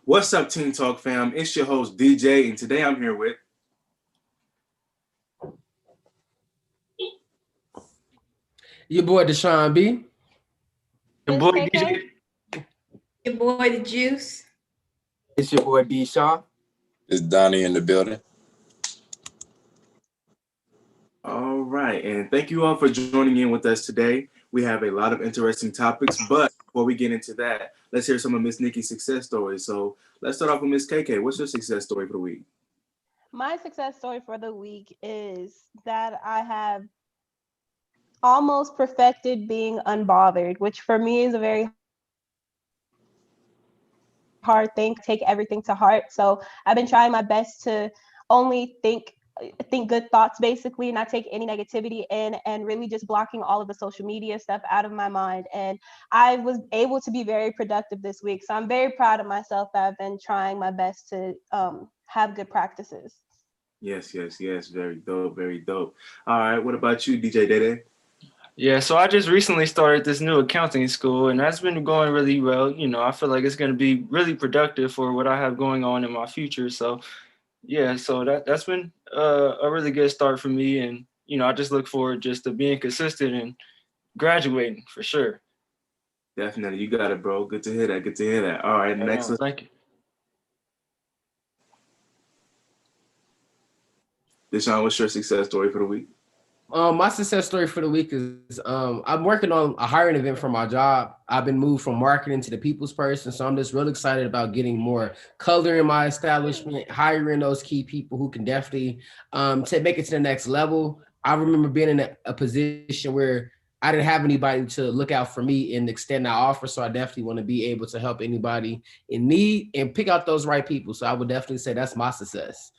What's up, Teen Talk fam? It's your host DJ, and today I'm here with Your boy Deshaun B. Your Miss boy KK? DJ. Your boy, the Juice. It's your boy D. Shaw. It's Donnie in the building. All right, and thank you all for joining in with us today. We have a lot of interesting topics, but before we get into that, let's hear some of Miss Nikki's success stories. So let's start off with Miss KK. What's your success story for the week? My success story for the week is that I have almost perfected being unbothered, which for me is a very hard thing. Take everything to heart. So I've been trying my best to only think good thoughts, basically, not take any negativity in, and really just blocking all of the social media stuff out of my mind. And I was able to be very productive this week. So I'm very proud of myself that I've been trying my best to have good practices. Yes. Very dope, very dope. All right, what about you, DJ Dede? Yeah, so I just recently started this new accounting school, and that's been going really well. I feel like it's going to be really productive for what I have going on in my future. So, yeah, so that's been a really good start for me, and I just look forward just to being consistent and graduating for sure. Definitely, you got it, bro. Good to hear that. Good to hear that. All right, next. Thank you. Deshaun, what's your success story for the week? My success story for the week is I'm working on a hiring event for my job. I've been moved from marketing to the people's person, so I'm just really excited about getting more color in my establishment, hiring those key people who can definitely to make it to the next level. I remember being in a position where I didn't have anybody to look out for me and extend that offer, so I definitely want to be able to help anybody in need and pick out those right people. So I would definitely say that's my success.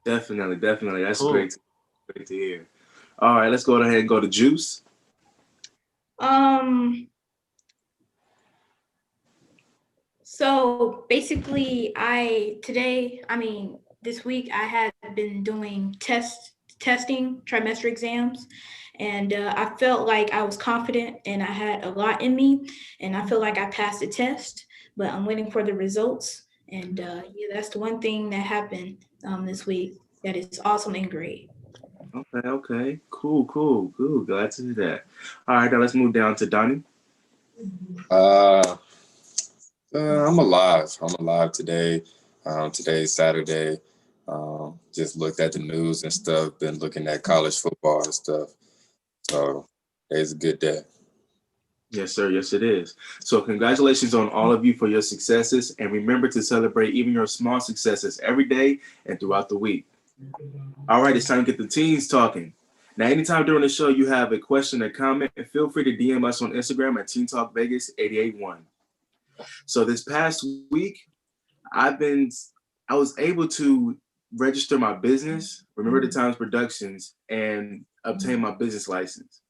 Definitely. That's Cool. great to hear. All right, let's go ahead and go to Juice. So basically, this week I had been doing testing trimester exams, and I felt like I was confident and I had a lot in me, and I feel like I passed the test, but I'm waiting for the results. And that's the one thing that happened this week that is awesome and great. Okay. Cool. Glad to hear that. All right, now let's move down to Donnie. I'm alive. I'm alive today. Today's Saturday. Just looked at the news and stuff. Been looking at college football and stuff. So today's a good day. Yes, sir. Yes, it is. So congratulations on all of you for your successes. And remember to celebrate even your small successes every day and throughout the week. All right, it's time to get the teens talking. Now, anytime during the show you have a question or comment, feel free to DM us on Instagram at Teen Talk Vegas 881. So this past week, I was able to register my business, Remember the Times Productions, and obtain my business license.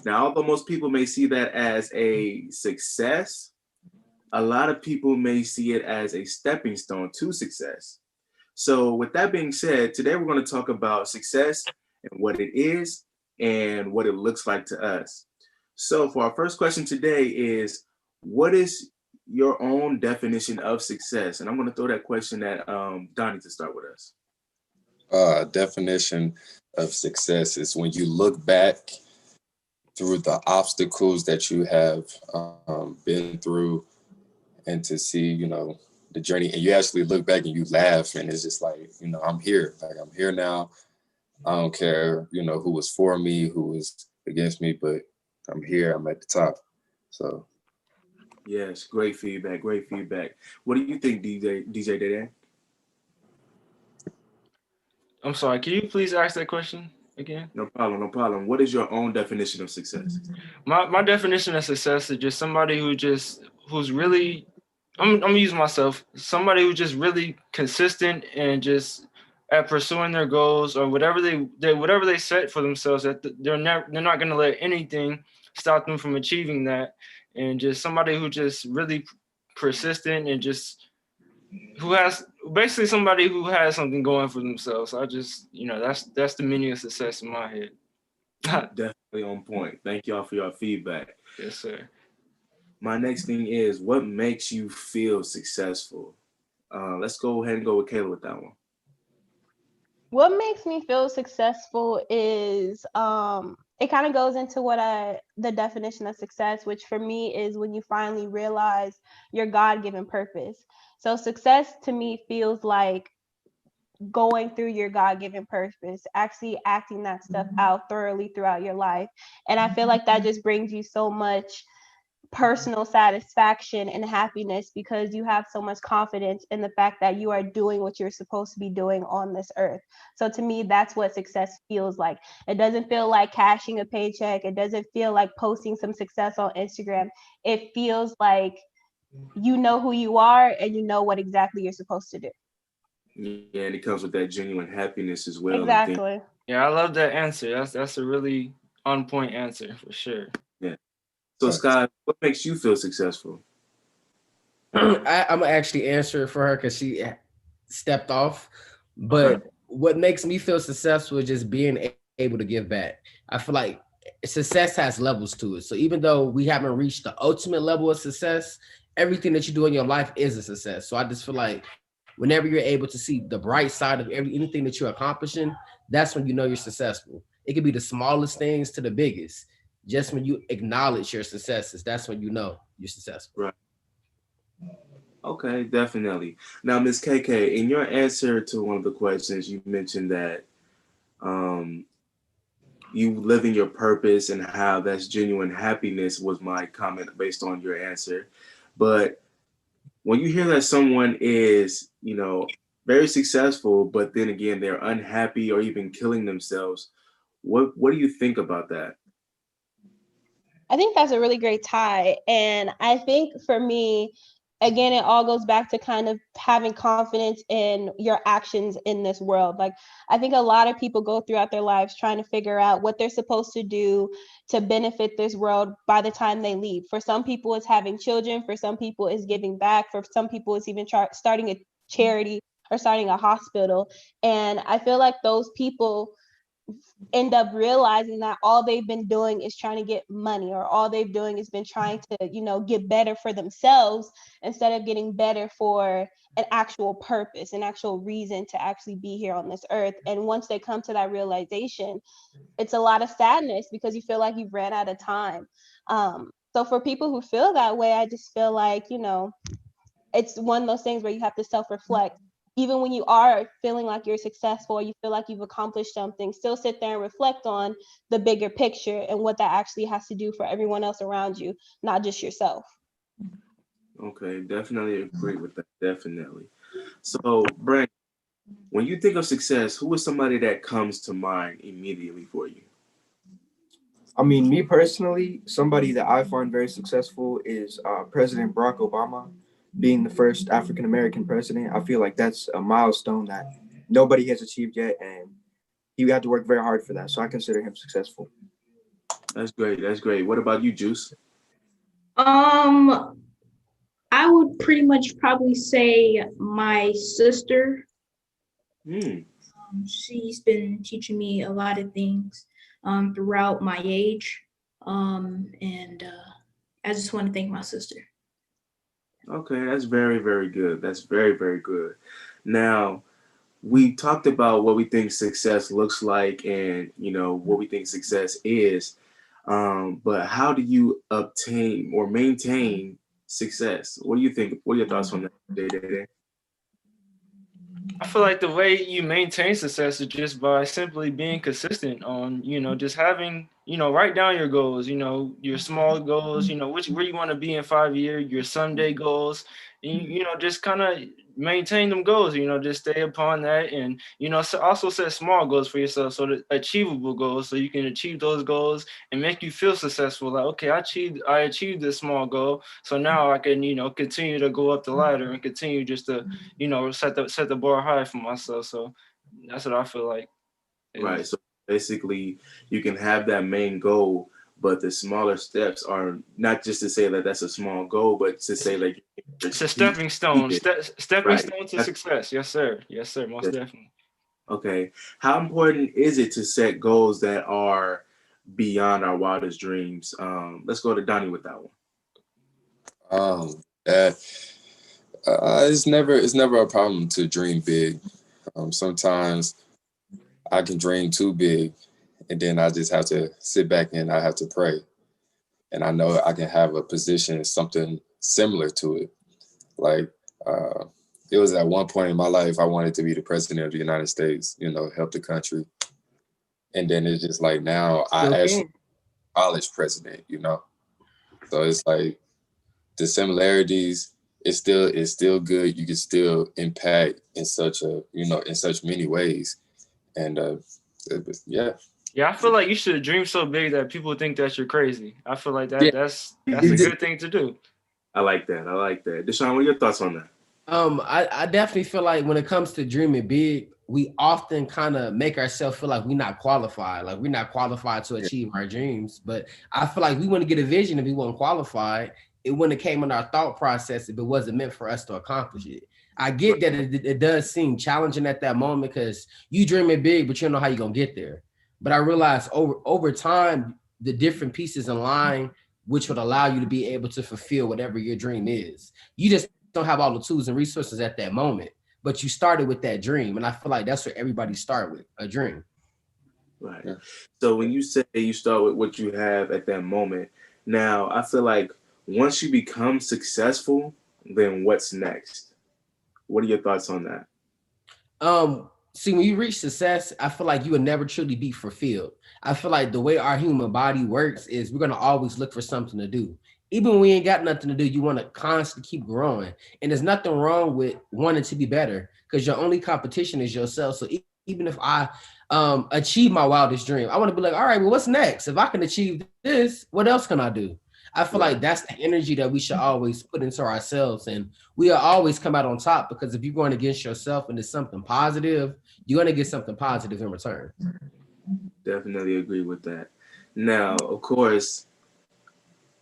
Now, although most people may see that as a success, a lot of people may see it as a stepping stone to success. So with that being said, today we're going to talk about success and what it is and what it looks like to us. So for our first question today is, what is your own definition of success? And I'm going to throw that question at Donnie to start with us. Definition of success is when you look back through the obstacles that you have been through and to see, the journey, and you actually look back and you laugh, and it's just like, I'm here. Like, I'm here now. I don't care, who was for me, who was against me, but I'm here. I'm at the top. So. Yes, great feedback. What do you think, DJ Dede? I'm sorry, can you please ask that question again? No problem. What is your own definition of success? My definition of success is just somebody who's really, I'm gonna use myself, somebody who's just really consistent and just at pursuing their goals or whatever they set for themselves, that they're not gonna let anything stop them from achieving that, and just somebody who just really persistent and just who has basically somebody who has something going for themselves. I just, that's the meaning of success in my head. Definitely on point. Thank y'all for your feedback. Yes, sir. My next thing is, what makes you feel successful? Let's go ahead and go with Kayla with that one. What makes me feel successful is it kind of goes into the definition of success, which for me is when you finally realize your God-given purpose. So success to me feels like going through your God-given purpose, actually acting that stuff out thoroughly throughout your life. And I feel like that just brings you so much personal satisfaction and happiness because you have so much confidence in the fact that you are doing what you're supposed to be doing on this earth. So to me, that's what success feels like. It doesn't feel like cashing a paycheck. It doesn't feel like posting some success on Instagram. It feels like you know who you are and you know what exactly you're supposed to do. Yeah, and it comes with that genuine happiness as well. Exactly. Yeah, I love that answer. That's a really on point answer for sure. Yeah. So Scott, what makes you feel successful? I'm gonna actually answer for her because she stepped off. But what makes me feel successful is just being able to give back. I feel like success has levels to it. So even though we haven't reached the ultimate level of success, everything that you do in your life is a success. So I just feel like whenever you're able to see the bright side of anything that you're accomplishing, that's when you know you're successful. It could be the smallest things to the biggest. Just when you acknowledge your successes, that's when you know you're successful. Right. Okay, definitely. Now, Ms. KK, in your answer to one of the questions, you mentioned that you living your purpose and how that's genuine happiness was my comment based on your answer. But when you hear that someone is, very successful, but then again, they're unhappy or even killing themselves, what do you think about that? I think that's a really great tie. And I think for me, again, it all goes back to kind of having confidence in your actions in this world. Like, I think a lot of people go throughout their lives trying to figure out what they're supposed to do to benefit this world by the time they leave. For some people, it's having children. For some people, it's giving back. For some people, it's even starting a charity or starting a hospital. And I feel like those people end up realizing that all they've been doing is trying to get money, or all they've doing has been trying to get better for themselves instead of getting better for an actual purpose, an actual reason to actually be here on this earth. And once they come to that realization, it's a lot of sadness because you feel like you've ran out of time. So for people who feel that way, I just feel like it's one of those things where you have to self-reflect. Even when you are feeling like you're successful or you feel like you've accomplished something, still sit there and reflect on the bigger picture and what that actually has to do for everyone else around you, not just yourself. Okay, definitely agree with that. Definitely. So, Brent, when you think of success, who is somebody that comes to mind immediately for you? I mean, me personally, somebody that I find very successful is President Barack Obama, being the first African American president. I feel like that's a milestone that nobody has achieved yet, and he had to work very hard for that. So I consider him successful. That's great. That's great. What about you, Juice? Um, I would pretty much probably say my sister. Hmm. She's been teaching me a lot of things throughout my age. And I just want to thank my sister. Okay, that's very, very good. That's very, very good. Now, we talked about what we think success looks like and, what we think success is. But how do you obtain or maintain success? What do you think? What are your thoughts on that, Day? I feel like the way you maintain success is just by simply being consistent on, just having, write down your goals, your small goals, where you want to be in 5 years, your someday goals, and, just kind of maintain them goals, just stay upon that. And, also set small goals for yourself. So the achievable goals, so you can achieve those goals and make you feel successful. Like, okay, I achieved this small goal. So now I can, continue to go up the ladder and continue just to, set the bar high for myself. So that's what I feel like. Right. So basically, you can have that main goal, but the smaller steps are not just to say that that's a small goal, but to say like It's a stepping stone. Stepping Right. stone to success. Yes, sir. Yes, sir. Most definitely. Okay. How important is it to set goals that are beyond our wildest dreams? Let's go to Donnie with that one. That It's never a problem to dream big. Sometimes I can dream too big, and then I just have to sit back and I have to pray. And I know I can have a position, something similar to it. Like it was at one point in my life I wanted to be the president of the United States, help the country. And then it's just like now I actually college president. So it's like the similarities. It's still good. You can still impact in such many ways. And yeah. Yeah, I feel like you should dream so big that people think that you're crazy. I feel like Yeah. that's a good thing to do. I like that. Deshaun, what are your thoughts on that? I definitely feel like when it comes to dreaming big, we often kind of make ourselves feel like we're not qualified, to achieve our dreams. But I feel like we want to get a vision if we weren't qualified. It wouldn't have came in our thought process if it wasn't meant for us to accomplish it. I get that it does seem challenging at that moment because you dreaming big, but you don't know how you're gonna get there. But I realized over time, the different pieces in line, which would allow you to be able to fulfill whatever your dream is. You just don't have all the tools and resources at that moment, but you started with that dream. And I feel like that's what everybody start with, a dream. Right. Yeah. So when you say you start with what you have at that moment, now I feel like once you become successful, then what's next? What are your thoughts on that? See, when you reach success, I feel like you will never truly be fulfilled. I feel like the way our human body works is we're going to always look for something to do. Even when we ain't got nothing to do, you want to constantly keep growing. And there's nothing wrong with wanting to be better because your only competition is yourself. So even if I achieve my wildest dream, I want to be like, all right, well, what's next? If I can achieve this, what else can I do? I feel like that's the energy that we should always put into ourselves. And we'll always come out on top because if you're going against yourself and it's something positive, you're going to get something positive in return. Definitely agree with that. Now, of course,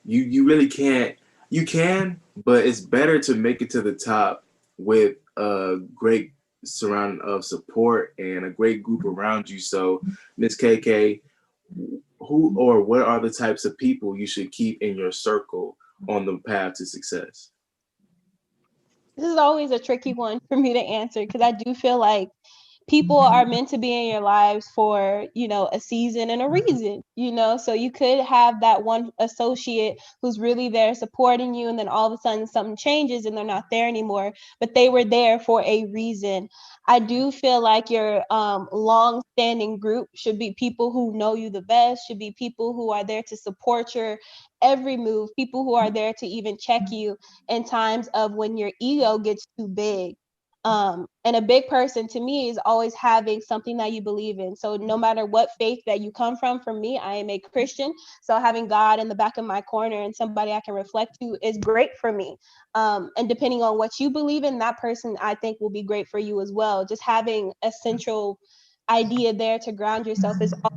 you really can't. You can, but it's better to make it to the top with a great surrounding of support and a great group around you. So, Ms. KK, who or what are the types of people you should keep in your circle on the path to success? This is always a tricky one for me to answer because I do feel like people are meant to be in your lives for, a season and a reason, so you could have that one associate who's really there supporting you, and then all of a sudden something changes and they're not there anymore, but they were there for a reason. I do feel like your long-standing group should be people who know you the best, should be people who are there to support your every move, people who are there to even check you in times of when your ego gets too big. And a big person to me is always having something that you believe in. So no matter what faith that you come from, for me, I am a Christian. So having God in the back of my corner and somebody I can reflect to is great for me. And depending on what you believe in, that person I think will be great for you as well. Just having a central idea there to ground yourself is great.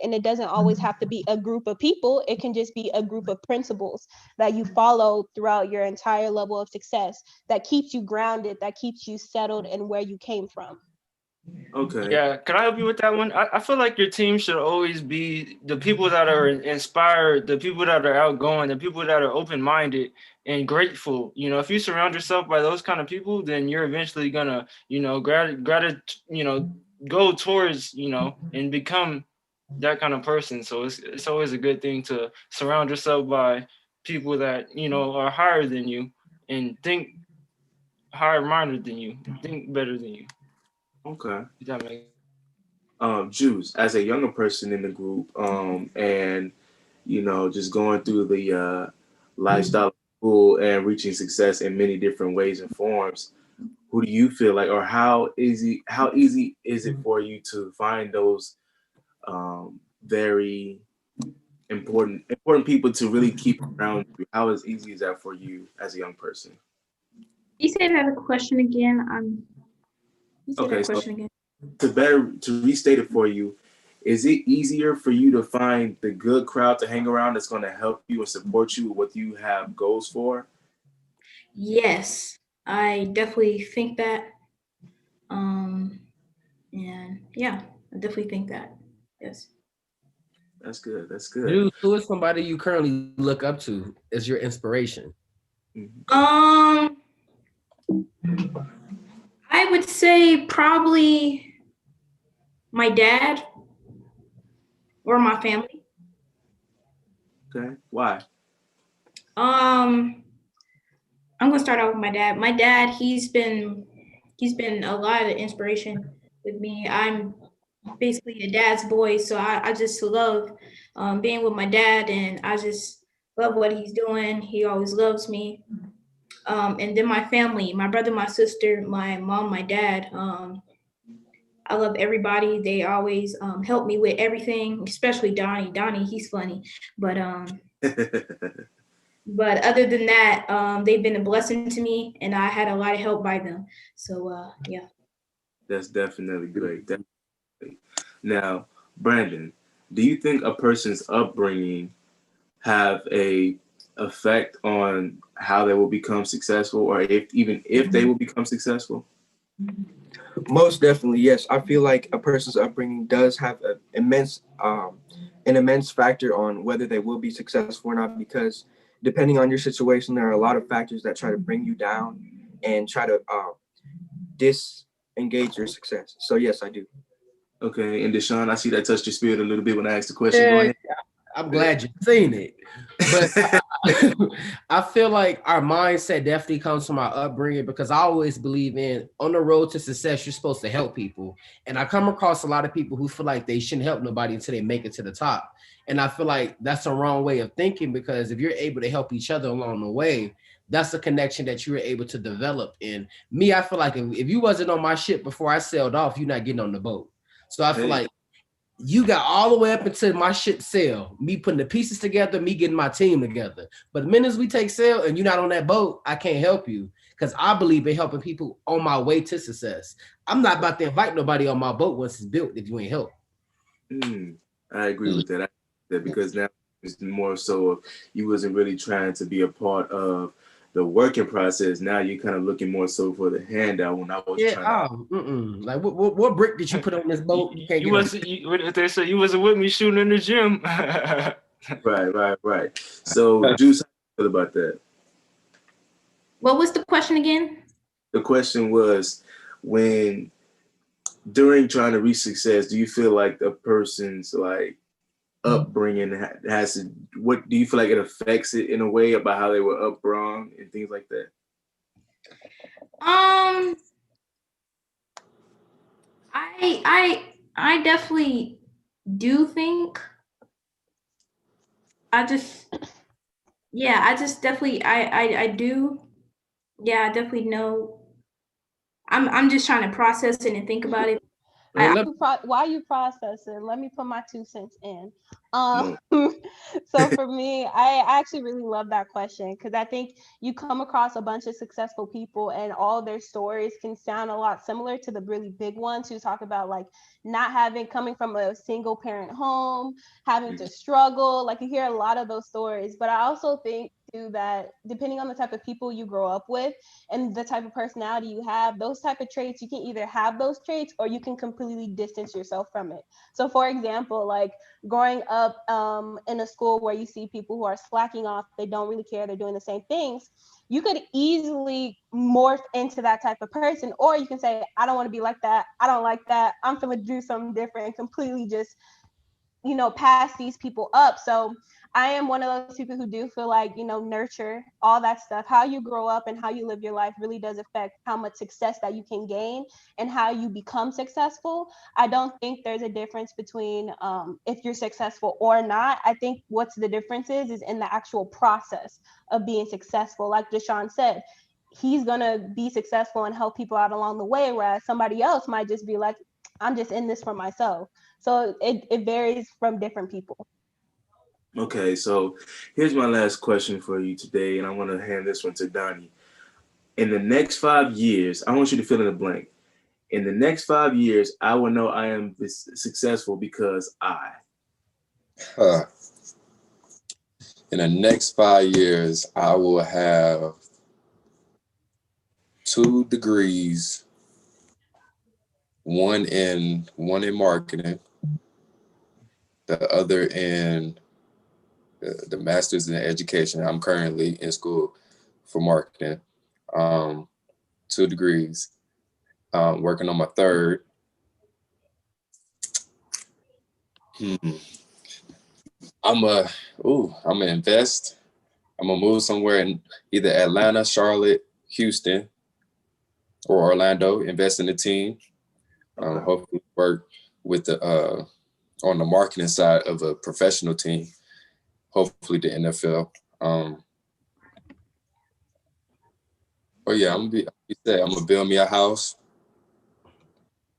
And it doesn't always have to be a group of people. It can just be a group of principles that you follow throughout your entire level of success that keeps you grounded, that keeps you settled in where you came from. Okay. Yeah, can I help you with that one? I feel like your team should always be the people that are inspired, the people that are outgoing, the people that are open-minded and grateful. If you surround yourself by those kind of people, then you're eventually gonna, go towards, and become that kind of person. So it's always a good thing to surround yourself by people that, are higher than you and think higher-minded than you, think better than you. Okay. If that makes Juice, as a younger person in the group, and just going through the lifestyle of school and reaching success in many different ways and forms, who do you feel like, or how easy is it for you to find those very important people to really keep around you? How easy is that for you as a young person? You say that question again. You say Okay, that so question again. to restate it for you, is it easier for you to find the good crowd to hang around that's going to help you and support you with what you have goals for? Yes, I definitely think that. And yeah, I definitely think that. Yes. That's good. That's good. Dude, who is somebody you currently look up to as your inspiration? Mhm. Um, I would say probably my dad or my family. Okay, why? Um, I'm gonna start out with my dad. My dad, he's been a lot of inspiration with me. I'm basically a dad's boy, so I just love being with my dad, and I just love what he's doing. He always loves me. And then my family, my brother, my sister, my mom, my dad. I love everybody. They always help me with everything, especially Donnie. Donnie, he's funny, but but other than that, they've been a blessing to me, and I had a lot of help by them. So yeah. That's definitely great. Definitely. Now, Brandon, do you think a person's upbringing have a effect on how they will become successful, or if they will become successful? Most definitely, yes. I feel like a person's upbringing does have an immense factor on whether they will be successful or not, because depending on your situation, there are a lot of factors that try to bring you down and try to disengage your success. So yes, I do. Okay, and Deshaun, I see that touched your spirit a little bit when I asked the question. Go Yeah, ahead. I'm glad you've seen it. But I feel like our mindset definitely comes from our upbringing, because I always believe in, on the road to success, you're supposed to help people. And I come across a lot of people who feel like they shouldn't help nobody until they make it to the top. And I feel like that's a wrong way of thinking, because if you're able to help each other along the way, that's a connection that you were able to develop. And me, I feel like if you wasn't on my ship before I sailed off, you're not getting on the boat. So I feel like you got all the way up until my ship sail, me putting the pieces together, me getting my team together. But the minute we take sail and you're not on that boat, I can't help you, because I believe in helping people on my way to success. I'm not about to invite nobody on my boat once it's built if you ain't help. I agree with that. Because now it's more so of you wasn't really trying to be a part of the working process. Now you're kind of looking more so for the handout when I was trying to. Like what brick did you put on this boat? You can't You get on. wasn't. What they said, you wasn't with me shooting in the gym. Right. So, Juice, how you feel about that? What was the question again? The question was, when during trying to reach success, do you feel like the person's like upbringing has to? What do you feel like it affects it in a way about how they were upbrought and things like that? I definitely do think. I just definitely I do. Yeah, I definitely know. I'm just trying to process it and think about it. While you processing, let me put my 2 cents in. So for me, I actually really love that question, because I think you come across a bunch of successful people and all their stories can sound a lot similar to the really big ones who talk about like coming from a single parent home, having to struggle. Like you hear a lot of those stories, but I also think too that depending on the type of people you grow up with and the type of personality you have, those type of traits, you can either have those traits or you can completely distance yourself from it. So for example, like growing up in a school where you see people who are slacking off, they don't really care, they're doing the same things, you could easily morph into that type of person. Or you can say, I don't want to be like that, I don't like that, I'm gonna do something different, and completely just pass these people up. So I am one of those people who do feel like, nurture, all that stuff, how you grow up and how you live your life really does affect how much success that you can gain and how you become successful. I don't think there's a difference between if you're successful or not. I think what's the difference is in the actual process of being successful. Like Deshaun said, he's gonna be successful and help people out along the way, whereas somebody else might just be like, I'm just in this for myself. So it varies from different people. Okay, so here's my last question for you today, and I want to hand this one to Donnie. In the next 5 years, I want you to fill in the blank. In the next 5 years, I will know I am successful because I. In the next 5 years, I will have 2 degrees, one in marketing, the other in the master's in education. I'm currently in school for marketing. 2 degrees. Working on my 3rd. I'm gonna invest. I'm gonna move somewhere in either Atlanta, Charlotte, Houston, or Orlando. Invest in the team. Okay. Hopefully work with the on the marketing side of a professional team. Hopefully the NFL. Oh yeah, I'm gonna build me a house,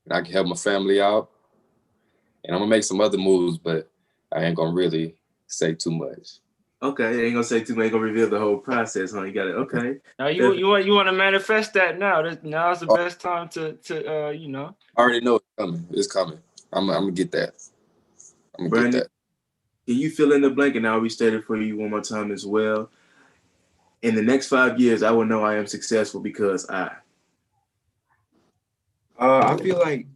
and I can help my family out, and I'm gonna make some other moves, but I ain't gonna really say too much. Okay, ain't gonna say too much. Ain't gonna reveal the whole process, huh? You got it. Okay. Now you want to manifest that now. Now's the best time to you know. I already know it's coming. It's coming. I'm gonna get that. I'm gonna get Brandon, that. can you fill in the blank? And I'll restate it for you one more time as well. In the next 5 years, I will know I am successful because I feel like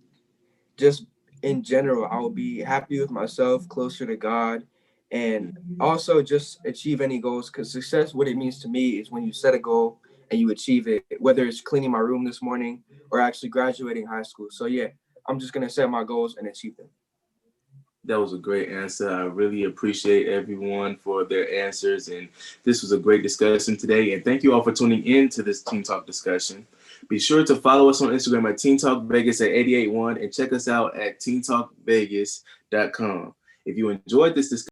just in general, I will be happy with myself, closer to God, and also just achieve any goals. Because success, what it means to me, is when you set a goal and you achieve it, whether it's cleaning my room this morning or actually graduating high school. So yeah, I'm just gonna set my goals and achieve them. That was a great answer. I really appreciate everyone for their answers. And this was a great discussion today. And thank you all for tuning in to this Teen Talk discussion. Be sure to follow us on Instagram at Teen Talk Vegas at 881 and check us out at teentalkvegas.com. If you enjoyed this discussion,